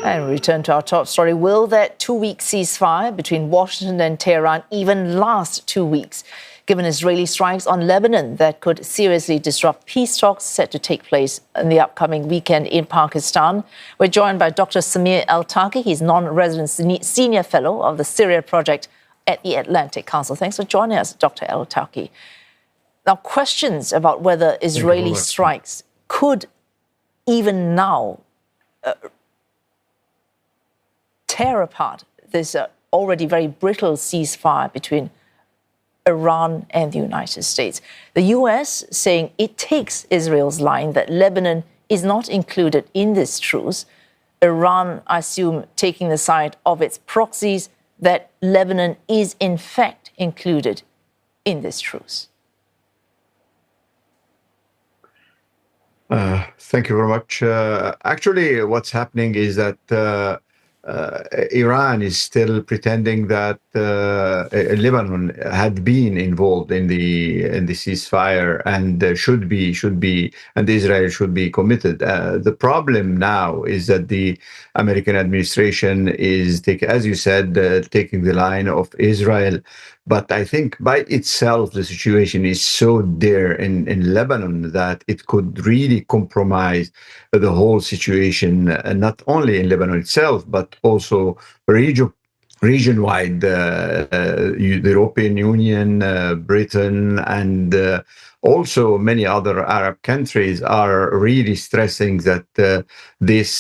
And we return to our top story. Will that two-week ceasefire between Washington and Tehran even last 2 weeks, given Israeli strikes on Lebanon that could seriously disrupt peace talks set to take place in the upcoming weekend in Pakistan? We're joined by Dr Samir Altaqi. He's Nonresident Senior Fellow of the Syria Project at the Atlantic Council. Thanks for joining us, Dr Altaqi. Now, questions about whether Israeli strikes could even now tear apart this already very brittle ceasefire between Iran and the United States. The US saying it takes Israel's line that Lebanon is not included in this truce. Iran, I assume, taking the side of its proxies that Lebanon is in fact included in this truce. Thank you very much. Actually, what's happening is that Iran is still pretending that Lebanon had been involved in the ceasefire and should be, and Israel should be committed. The problem now is that the American administration is, as you said, taking the line of Israel. But I think by itself, the situation is so dire in Lebanon that it could really compromise the whole situation, not only in Lebanon itself, but also region-wide. The European Union, Britain, and also many other Arab countries are really stressing that this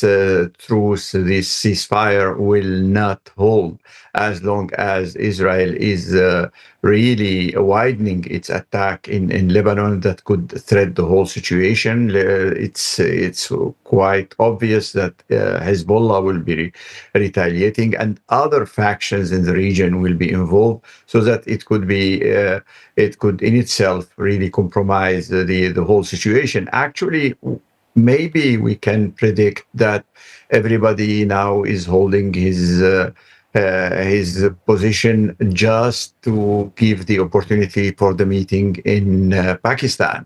truce, this ceasefire will not hold as long as Israel is really widening its attack in Lebanon that could threat the whole situation. It's quite obvious that Hezbollah will be retaliating and other factions in the region will be involved, so that it could in itself really compromise the whole situation. Actually, maybe we can predict that everybody now is holding his position just to give the opportunity for the meeting in Pakistan.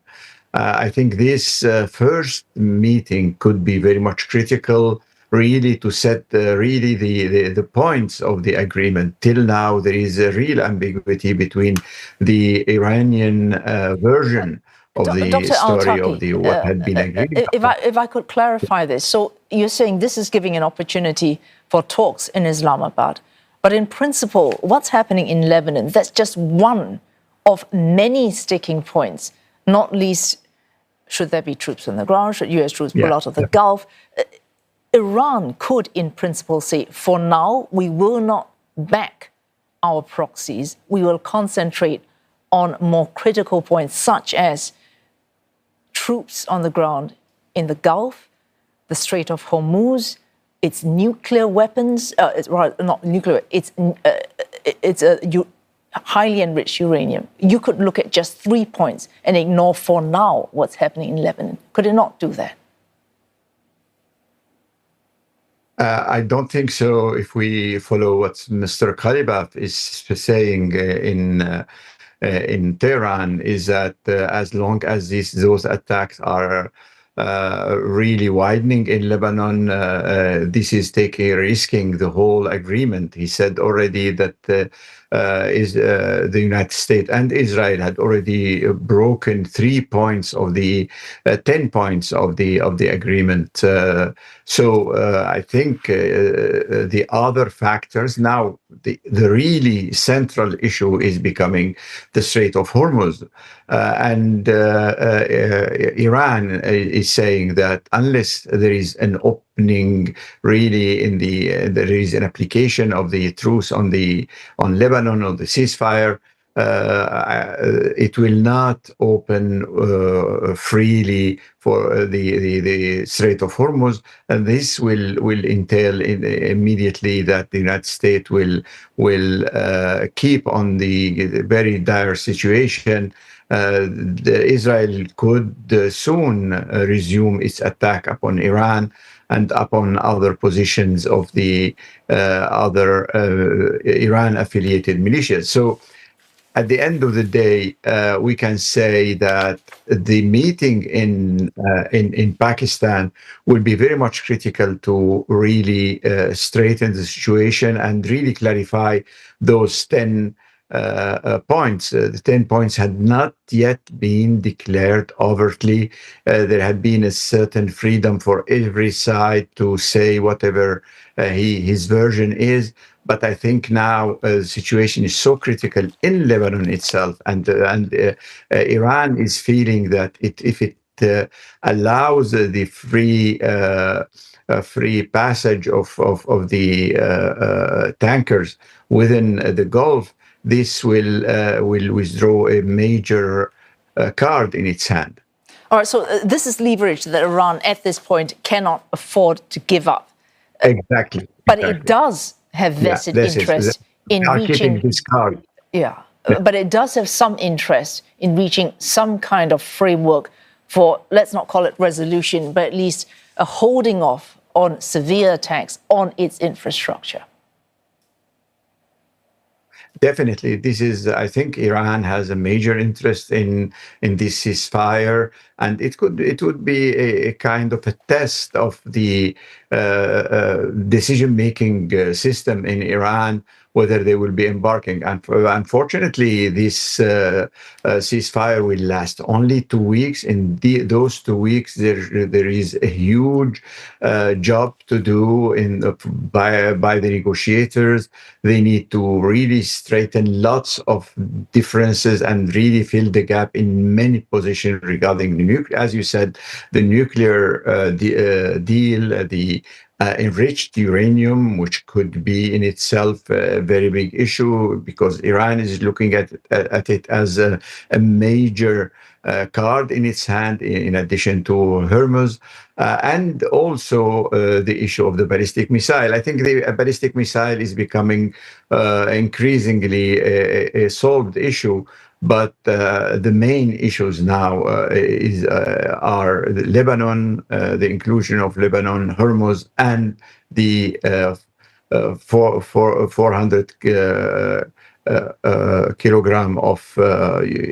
I think this first meeting could be very much critical, really, to set really the points of the agreement. Till now, there is a real ambiguity between the Iranian version of the Dr. story Altaqi, of what had been agreed. If I could clarify this. So you're saying this is giving an opportunity for talks in Islamabad. But in principle, what's happening in Lebanon, that's just one of many sticking points, not least should there be troops on the ground, should US troops pull out of the Gulf. Iran could, in principle, say, for now, we will not back our proxies. We will concentrate on more critical points, such as troops on the ground in the Gulf, the Strait of Hormuz, its nuclear weapons, not nuclear, it's highly enriched uranium. You could look at just 3 points and ignore for now what's happening in Lebanon. Could it not do that? I don't think so. If we follow what Mr. Khalibaf is saying in Tehran, is that as long as those attacks are really widening in Lebanon, this is risking the whole agreement. He said already that the United States and Israel had already broken 3 points of the 10 points of the agreement. So I think the other factors now, the really central issue is becoming the Strait of Hormuz, and Iran is saying that unless there is an opening, really there is an application of the truce on Lebanon, on the ceasefire, it will not open freely for the Strait of Hormuz, and this will entail immediately that the United States will keep on the very dire situation. Israel could soon resume its attack upon Iran and upon other positions of the other Iran-affiliated militias. So at the end of the day, we can say that the meeting in Pakistan will be very much critical to really straighten the situation and really clarify those 10 points. The 10 points had not yet been declared overtly. There had been a certain freedom for every side to say whatever his version is. But I think now the situation is so critical in Lebanon itself, and Iran is feeling that if it allows the free passage of the tankers within the Gulf, this will withdraw a major card in its hand. All right, so this is leverage that Iran at this point cannot afford to give up. Exactly. But it does have vested interest in reaching this card. Yeah, but it does have some interest in reaching some kind of framework for, let's not call it resolution, but at least a holding off on severe attacks on its infrastructure. Definitely, I think Iran has a major interest in this ceasefire, and it would be a kind of a test of the decision-making system in Iran, whether they will be embarking. And unfortunately, this ceasefire will last only 2 weeks. In those 2 weeks, there is a huge job to do by the negotiators. They need to really straighten lots of differences and really fill the gap in many positions regarding the nuclear. As you said, the nuclear deal, the enriched uranium, which could be in itself a very big issue because Iran is looking at it as a major card in its hand, in addition to Hormuz, and also the issue of the ballistic missile. I think the ballistic missile is becoming increasingly a solved issue. But the main issues now are Lebanon, the inclusion of Lebanon, Hormuz, and the 400 kilogram of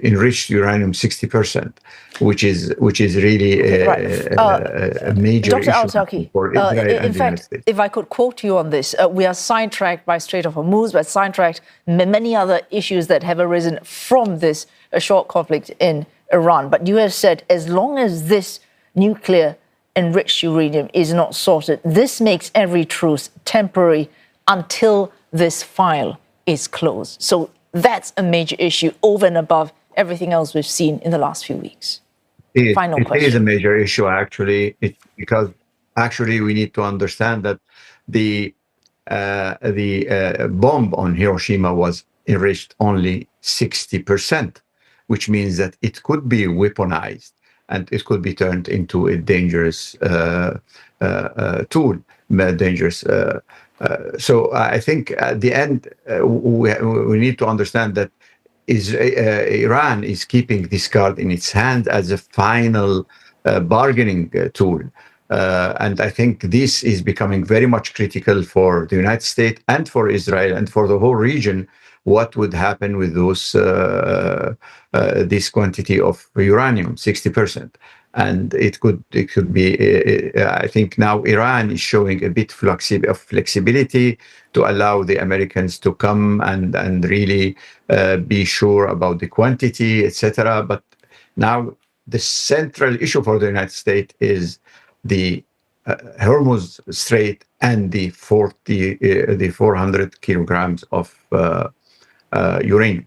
enriched uranium, 60%, which is really a major Dr. issue Altaqi, for Israel and in the fact, United States. if I could quote you on this, we are sidetracked by Strait of Hormuz, but sidetracked many other issues that have arisen from this short conflict in Iran. But you have said, as long as this nuclear enriched uranium is not sorted, this makes every truce temporary until this file is closed. So that's a major issue over and above everything else we've seen in the last few weeks. Final question. It is a major issue, actually, because actually we need to understand that the bomb on Hiroshima was enriched only 60%, which means that it could be weaponized and it could be turned into a dangerous tool, dangerous. So I think at the end, we need to understand that Iran is keeping this card in its hand as a final bargaining tool. And I think this is becoming very much critical for the United States and for Israel and for the whole region. What would happen with this quantity of uranium, 60%? And it could be. I think now Iran is showing a bit of flexibility to allow the Americans to come and really be sure about the quantity, etc. But now the central issue for the United States is the Hormuz Strait and the 400 kilograms of uranium.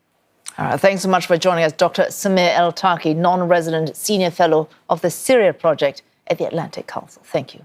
Thanks so much for joining us, Dr. Samir Altaqi, non-resident Senior Fellow of the Syria Project at the Atlantic Council. Thank you.